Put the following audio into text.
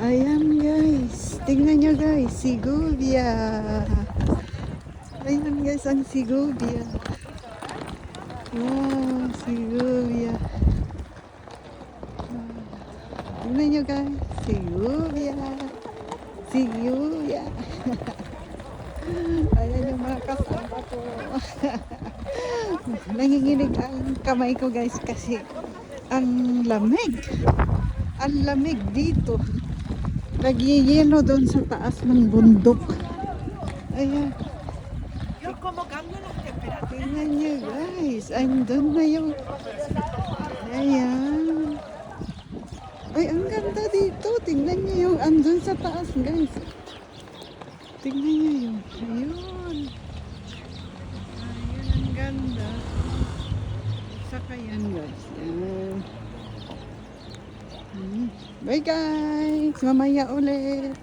Ayan guys, tingnan nyo guys, Segovia. Ayan guys, ang Segovia. Wow, Segovia. Tingnan nyo guys, Segovia. Segovia. Ayan yung mga kasama ko. Nanginginig ang kamay ko guys kasi ang lamig. Ang lamig dito. Nagyayelo doon sa taas ng bundok. Ayan. Tingnan nyo guys. Andun na yung... Ayan. Ay, ang ganda dito. Tingnan nyo yung andun sa taas guys. Tingnan nyo yung... Ayun. Ayun, ang ganda. Saka yan guys. Ayan. Bye guys! Mamaya ulit!